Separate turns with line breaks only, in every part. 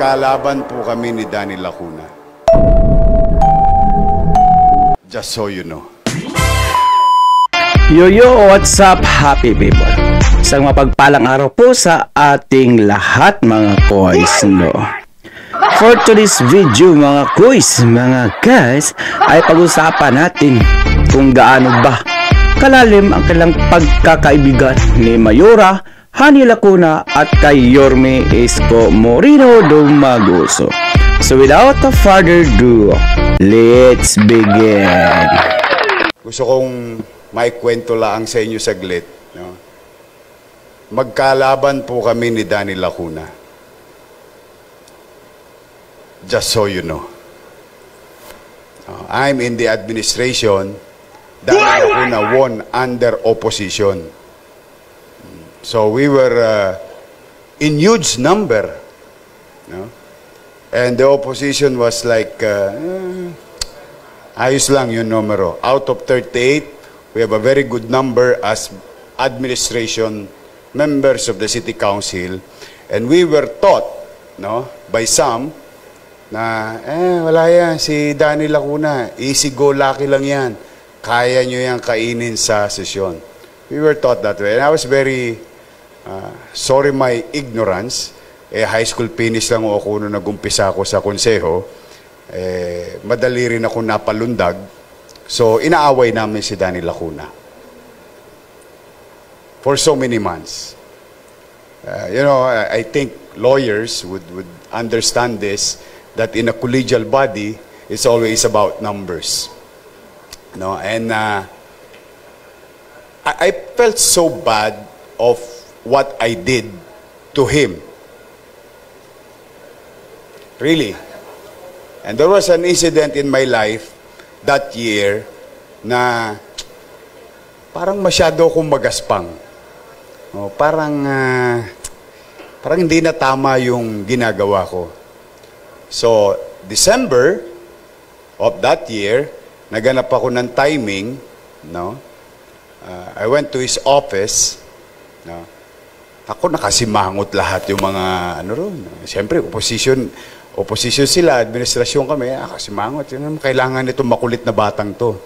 Magkalaban po kami ni Danny Lacuna. Just so you know.
Yo, what's up, happy people? Isang mapagpalang araw po sa ating lahat, mga kois, no? For today's video, mga kois, mga guys, ay pag-usapan natin kung gaano ba kalalim ang kailang pagkakaibigan ni Mayora Honey Lacuna at kay Yorme Isko Moreno Dumaguso. So without further ado, let's begin.
Gusto kong maikwento lang sa inyo saglit. No? Magkalaban po kami ni Danny Lacuna. Just so you know. I'm in the administration. Danny Lacuna won under opposition. So we were in huge number. No? And the opposition was like, ayos lang yung numero. Out of 38, we have a very good number as administration members of the city council. And we were taught, no, by some, na, wala yan, si Danny Lacuna, easy go, lucky lang yan. Kaya nyo yan kainin sa sesyon. We were taught that way. And I was very, sorry my ignorance, high school finish lang ako nung nag-umpisa ako sa konseho, madali rin ako napalundag. So, inaaway namin si Danny Lacuna. For so many months. You know, I think lawyers would understand this, that in a collegial body, it's always about numbers. No? And I felt so bad of what I did to him. Really. And there was an incident in my life that year na parang masyado akong magaspang. Parang hindi na tama yung ginagawa ko. So, December of that year, naganap ako ng timing, no? I went to his office, no? Ako nakasimangot lahat yung mga ano ron. Siyempre, opposition sila, administrasyon kami, nakasimangot. Kailangan itong makulit na batang to.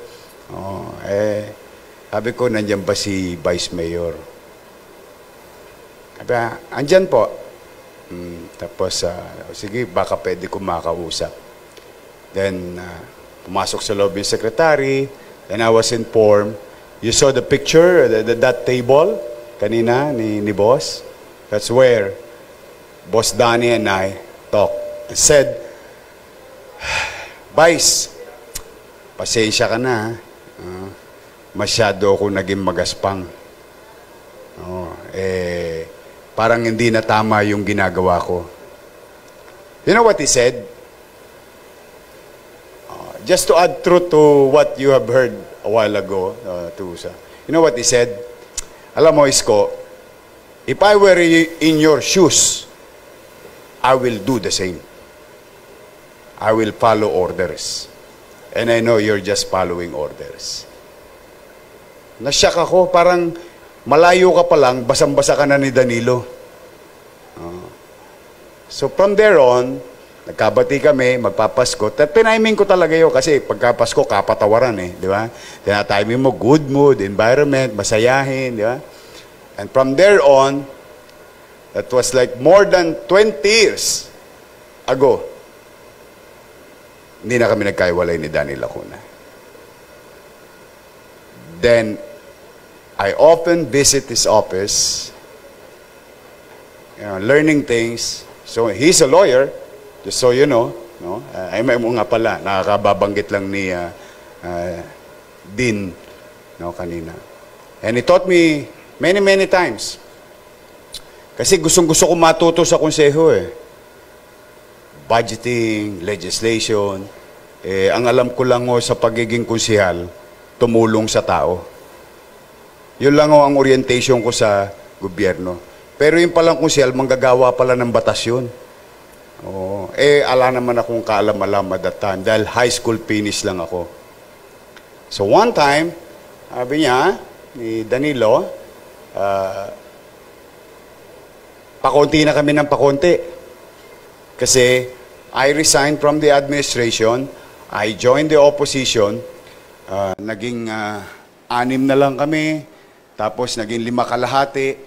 Sabi ko, nandiyan ba si Vice Mayor? Sabi, andyan po. Tapos, sige, baka pwede ko makausap. Then, pumasok sa loob yung secretary. Then I was informed. You saw the picture, that table kanina ni boss? That's where Boss Danny and I talked. I said, Vice, pasensya ka na. Masyado ako naging magaspang. Parang hindi na tama yung ginagawa ko. You know what he said? Just to add truth to what you have heard a while ago, you know what he said? Alam mo, Isko, if I were in your shoes, I will do the same. I will follow orders. And I know you're just following orders. Nasyak ako, parang malayo ka pa lang, basang-basa ka na ni Danilo. So from there on, nagkabati kami, magpapasko. Tiniming ko talaga yun kasi pagkapasko, kapatawaran di ba? Tinatiming mo, good mood, environment, masayahin, di ba? And from there on, that was like more than 20 years ago, hindi na kami nagkaiwalay ni Danny Lacuna. Then, I often visit his office, learning things. So, he's a lawyer, just so you know. No? Ay, may mo nga pala, nakakababanggit lang ni Dean kanina. And he taught me many times. Kasi gustong-gusto ko matuto sa konseho Budgeting, legislation. Ang alam ko lang sa pagiging konsehal, tumulong sa tao. Yun lang ang orientation ko sa gobyerno. Pero yung palang konsehal, manggagawa pala ng batas yun. Ala naman akong kaalam-alam at that time dahil high school finish lang ako. So one time, sabi niya, ni Danilo, pakonti na kami ng pakonti. Kasi I resigned from the administration, I joined the opposition, naging 6 na lang kami, tapos naging 5 kalahati.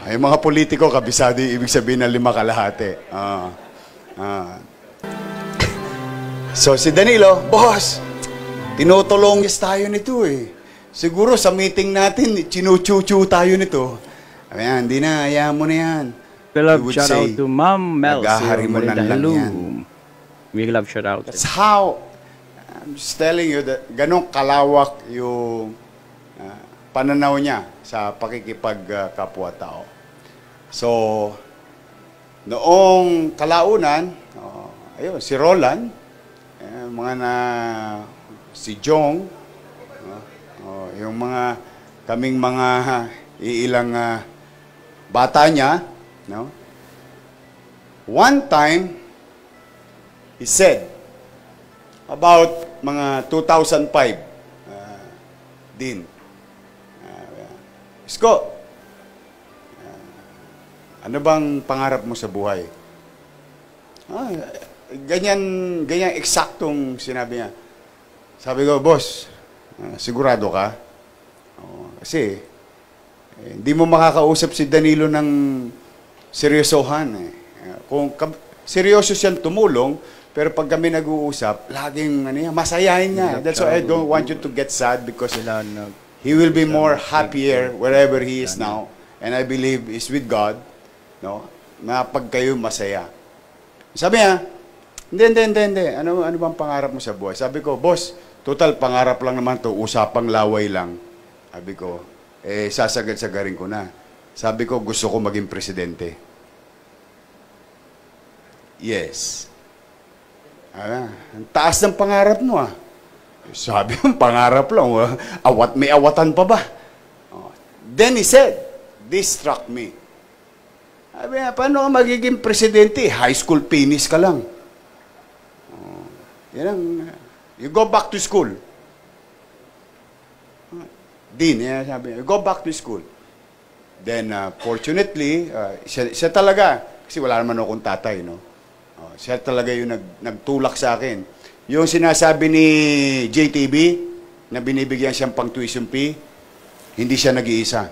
Yung mga politiko, kabisado yung ibig sabihin ng 5 kalahati. So si Danilo, boss, tinutulongis tayo nito eh. Siguro sa meeting natin, chinuchuchu tayo nito. Ayan, hindi na, hayaan mo na yan.
We love shout out to Ma'am Mel.
Naghaharimunan lang yan.
We love shout out.
That's how, I'm just telling you that ganong kalawak yung pananaw niya sa pakikipagkapwa-tao. So, noong kalaunan, ayun, si Roland, si Jong, yung kaming mga iilang bata niya, no? One time, he said, about mga 2005, din, Isko, ano bang pangarap mo sa buhay? Ganyan eksaktong sinabi niya. Sabi ko, boss, sigurado ka? Kasi, hindi mo makakausap si Danilo ng seryosohan. Kung seryoso siyang tumulong, pero pag kami nag-uusap, laging masayahin niya. That's why I don't want you to get sad because he will be more happier wherever he is now. And I believe is with God, no? Na pag kayo masaya. Sabi niya, hindi. Ano bang pangarap mo sa buhay? Sabi ko, boss, total pangarap lang naman to, usapang laway lang. Sabi ko, sasagad-sagarin ko na. Sabi ko, gusto ko maging presidente. Yes. Ang taas ng pangarap mo ah. Sabi mo, pangarap lang. May awatan pa ba? Then he said, this struck me. Sabi niya, paano ka magiging presidente? High school finish ka lang. You go back to school. Dean, sabi niya, go back to school. Then, fortunately, siya talaga, kasi wala naman akong tatay, no? Siya talaga yung nagtulak sa akin. Yung sinasabi ni JTB, na binibigyan siyang pang tuition fee, hindi siya nag-iisa.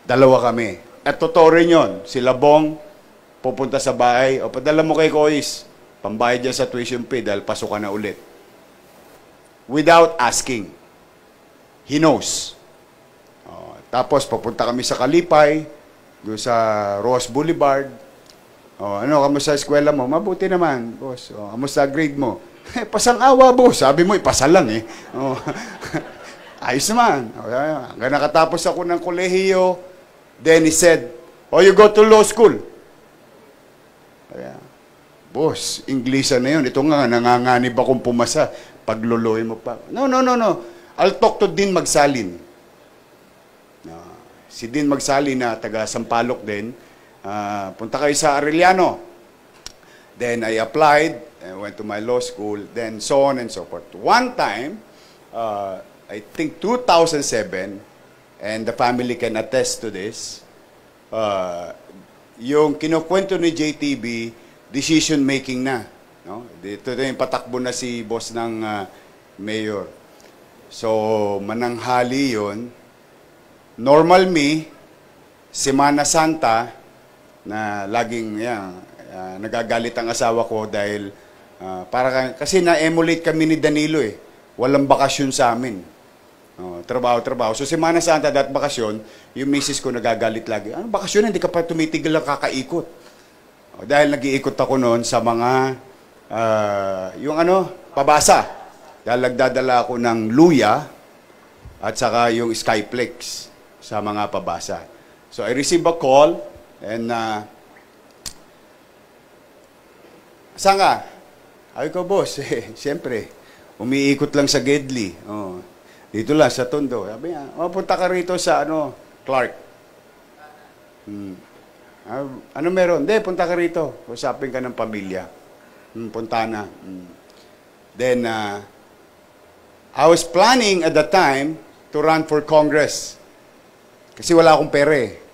2 kami. At totoo rin yun. Si Labong, pupunta sa bahay, o padala mo kay Kois, pambayad dyan sa tuition fee dahil pasok ka na ulit. Without asking. He knows. Tapos, papunta kami sa Kalipay, doon sa Ross Boulevard. Kamusta sa eskwela mo? Mabuti naman, boss. Kamusta grade mo? Pasang-awa, boss. Sabi mo, ipasa lang eh. Ayos naman. Hanggang nakatapos ako ng kolehiyo, then he said, you go to law school. Boss, Inglesan na yun. Ito nga, nanganganib akong pumasa. Pagluluhin mo pa. No. I'll talk to Dean Magsalin. Si Dean Magsalin na taga Sampaloc din. Punta kayo sa Arellano. Then I applied, went to my law school, then so on and so forth. One time, I think 2007, and the family can attest to this, yung kinukwento ni JTB, decision making na. No? Dito na yung patakbo na si boss ng mayor. So, mananghali yun. Normal me, Semana Santa, na laging nagagalit ang asawa ko dahil kasi na-emulate kami ni Danilo eh. Walang bakasyon sa amin. Trabaho. So Semana Santa at bakasyon, yung misis ko nagagalit lagi. Ano bakasyon? Hindi ka pa tumitigil lang kakaikot. Dahil nag-iikot ako noon sa mga pabasa. Dahil nagdadala ako ng luya at saka yung Skyplex sa mga pabasa. So I received a call. And, saan ka? Ay ko, boss, siyempre, umiikot lang sa Gedli. Dito lang, sa Tondo. Sabi niya, punta ka rito sa, Clark. Ano meron? Hindi, punta ka rito. Usapin ka ng pamilya. Punta na. Then, I was planning at that time to run for Congress. Kasi wala akong pera eh.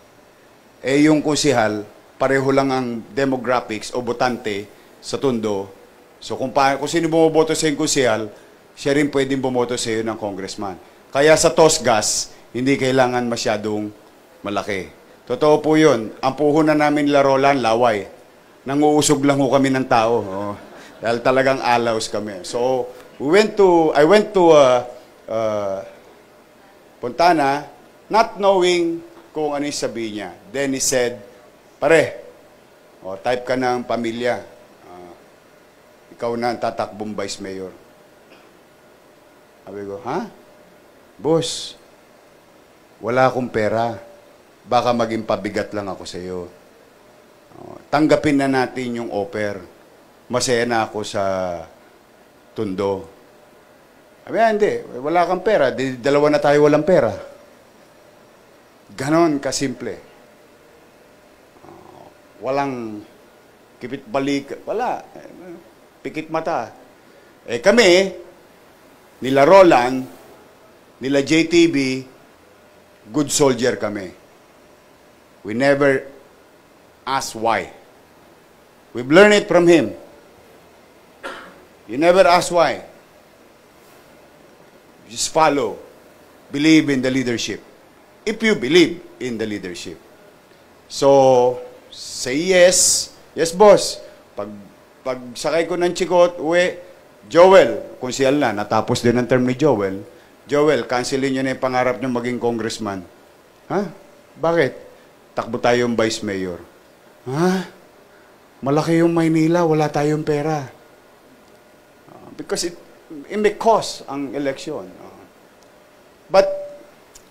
eh yung konsehal, pareho lang ang demographics o botante sa Tondo. So kung sino bumoboto sa yung konsehal, siya rin pwedeng bumoto sa iyo ng congressman. Kaya sa Tosgas, hindi kailangan masyadong malaki. Totoo po yun. Ang puhunan namin Larolan, Laway. Nanguusog lang ho kami ng tao. Oh, dahil talagang alaws kami. So, I went to Fontana, not knowing kung ano yung sabihin niya. Then he said, pare, type ka ng pamilya. Ikaw na ang tatakbong vice mayor. Sabi ko, ha? Boss, wala akong pera. Baka maging pabigat lang ako sa iyo. Tanggapin na natin yung offer. Masaya na ako sa Tondo. Sabi, hindi. Wala kang pera. Dalawa na tayo walang pera. Ganon kasimple. Walang kipit balik. Wala. Pikit mata. Eh kami, nila Roland, nila JTB, good soldier kami. We never ask why. We've learned it from him. You never ask why. Just follow. Believe in the leadership. If you believe in the leadership. So, say yes. Yes, boss. Pag sakay ko ng Chikot, uwi, Joel, konsehal na, natapos din ang term ni Joel. Joel, cancelin nyo na yung pangarap nyo maging congressman. Ha? Bakit? Takbo tayong vice mayor. Ha? Malaki yung Maynila, wala tayong pera. Because it may cost ang election. But,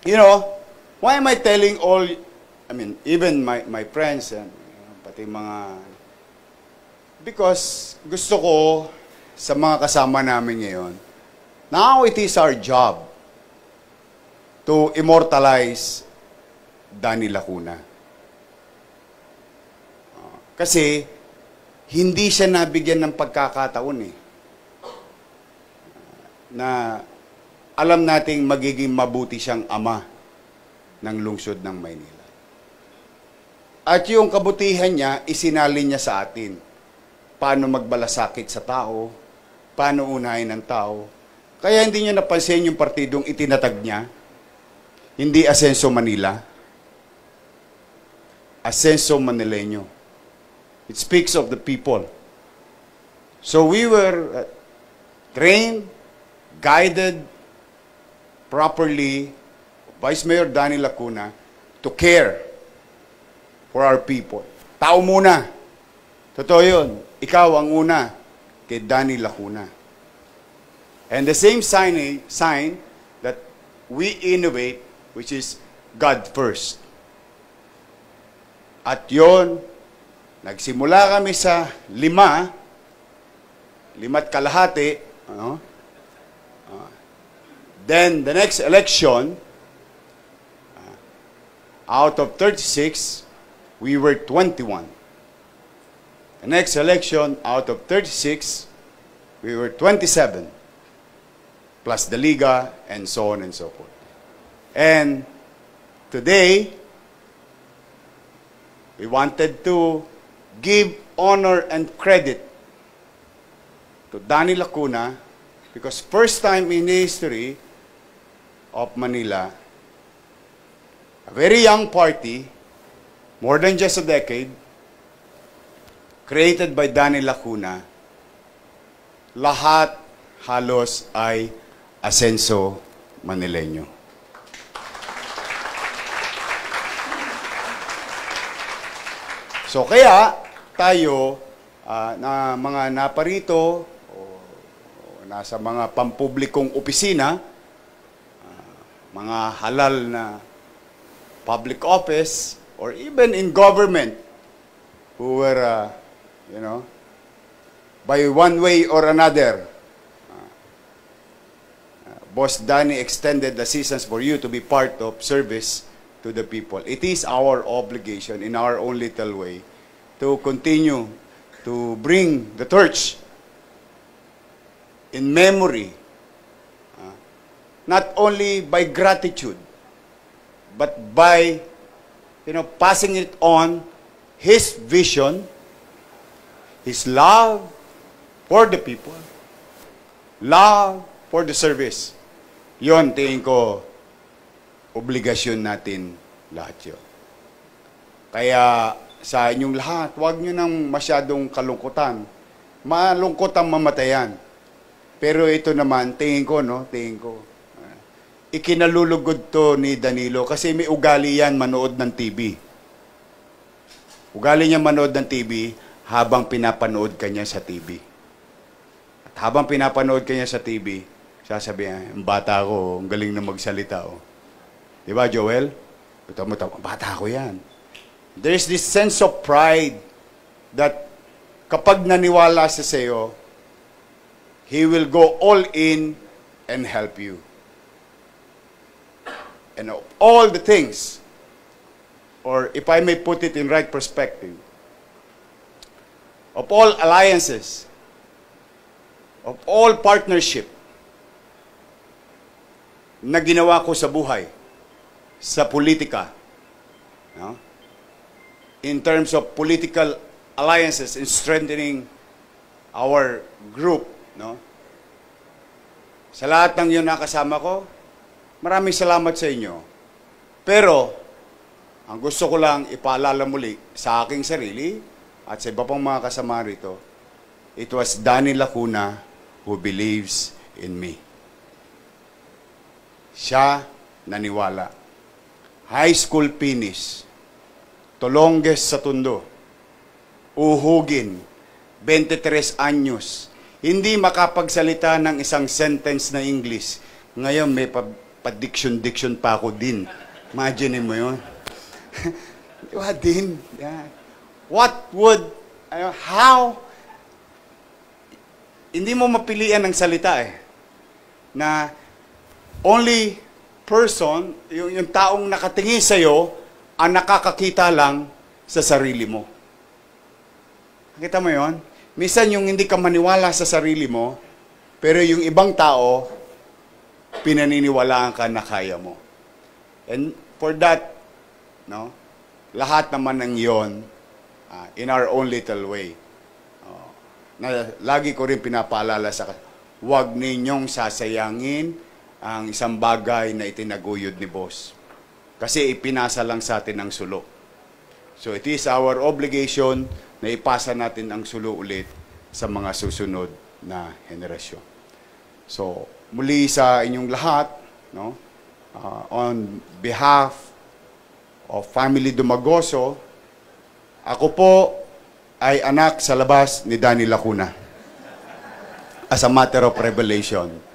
you know, why am I telling all, even my friends and pati mga, because gusto ko sa mga kasama namin ngayon, now it is our job to immortalize Danny Lacuna. Kasi, hindi siya nabigyan ng pagkakataon na alam nating magiging mabuti siyang ama ng lungsod ng Maynila. At yung kabutihan niya, isinalin niya sa atin. Paano magbalasakit sa tao, paano unahin ng tao. Kaya hindi niya napansin yung partidong itinatag niya, hindi Asenso Manila, Asenso Manileño. It speaks of the people. So we were trained, guided properly, Vice Mayor Danny Lacuna, to care for our people. Tao muna. Totoo yun. Ikaw ang una kay Danny Lacuna. And the same sign that we innovate, which is God first. At yon, nagsimula kami sa 5 kalahati. Then, the next election, out of 36, we were 21. The next election, out of 36, we were 27, plus the Liga, and so on and so forth. And today, we wanted to give honor and credit to Danny Lacuna because first time in the history of Manila, a very young party, more than just a decade, created by Danny Lacuna, lahat halos ay Asenso Manileño. So kaya tayo na mga naparito o nasa mga pampublikong opisina, mga halal na public office, or even in government, who were, by one way or another, Boss Danny extended assistance for you to be part of service to the people. It is our obligation in our own little way to continue to bring the church in memory, not only by gratitude, but by passing it on, his vision, his love for the people, love for the service. Yon, tingin ko, obligasyon natin lahat yun. Kaya sa inyong lahat, huwag nyo nang masyadong kalungkutan. Malungkot ang mamatayan. Pero ito naman, tingin ko, ikinalulugod to ni Danilo kasi may ugali yan manood ng TV. Ugali niya manood ng TV habang pinapanood kanya sa TV. At habang pinapanood kanya sa TV, sasabihin, ang bata ko, ang galing na magsalita. Oh. Di ba, Joel? Bata ko yan. There's this sense of pride that kapag naniwala siya sa'yo, he will go all in and help you. And of all the things, or if I may put it in right perspective, of all alliances, of all partnership na ginawa ko sa buhay, sa politika, no? In terms of political alliances in strengthening our group, no? Sa lahat ng yun nakasama ko, maraming salamat sa inyo. Pero, ang gusto ko lang ipaalala muli sa aking sarili at sa iba pang mga kasama rito, it was Danny Lacuna who believes in me. Siya naniwala. High school finish, Tolonges sa Tondo, uhugin, 23 anyos, hindi makapagsalita ng isang sentence na English. Ngayon may pa-diction pa ako din. Imagine mo yun. Diba din? Yeah. What would, how, hindi mo mapilian ng salita na only person, yung taong nakatingin sa'yo, ang nakakakita lang sa sarili mo. Nakita mo yon? Minsan yung hindi ka maniwala sa sarili mo, pero yung ibang tao, pinaniniwalaan ka na kaya mo. And for that, no, lahat naman ng yon, in our own little way, na lagi ko rin pinapaalala sa huwag ninyong sasayangin ang isang bagay na itinaguyod ni boss. Kasi ipinasa lang sa atin ang sulo. So it is our obligation na ipasa natin ang sulo ulit sa mga susunod na henerasyon. So muli sa inyong lahat, no, on behalf of Family Dumagoso, ako po ay anak sa labas ni Danny Lacuna. As a matter of revelation.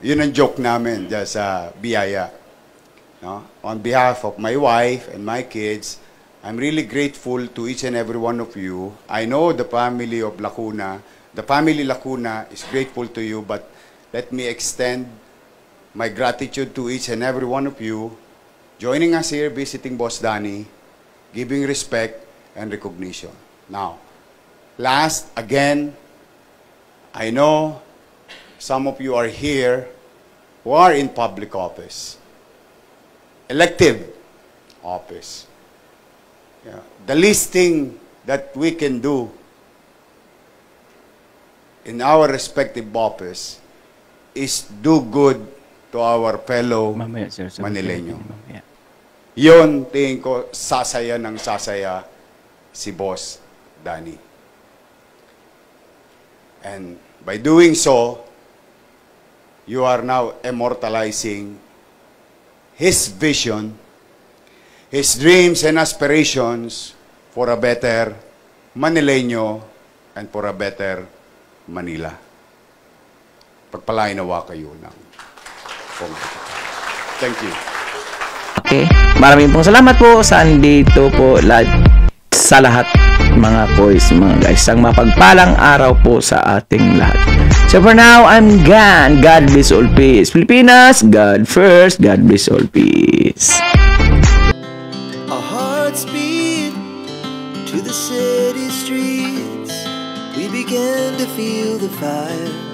Yun ang joke namin dyan sa Biyaya. No? On behalf of my wife and my kids, I'm really grateful to each and every one of you. I know the family of Lacuna, the family Lacuna is grateful to you, but let me extend my gratitude to each and every one of you joining us here, visiting Boss Danny, giving respect and recognition. Now, last, again, I know some of you are here who are in public office, elective office. Yeah. The least thing that we can do in our respective office is do good to our fellow Manileño. Yun, tingin ko, sasaya ng sasaya si Boss Danny. And by doing so, you are now immortalizing his vision, his dreams and aspirations for a better Manileño and for a better Manila. Pagpalain nawa kayo ng Panginoon. Thank you.
Okay. Maraming pong salamat po sa andito po sa lahat mga boys, mga guys. Ang mapagpalang araw po sa ating lahat. So for now, I'm gone. God bless all peace. Pilipinas, God first. God bless all peace.
Our hearts beat to the city streets. We began to feel the fire.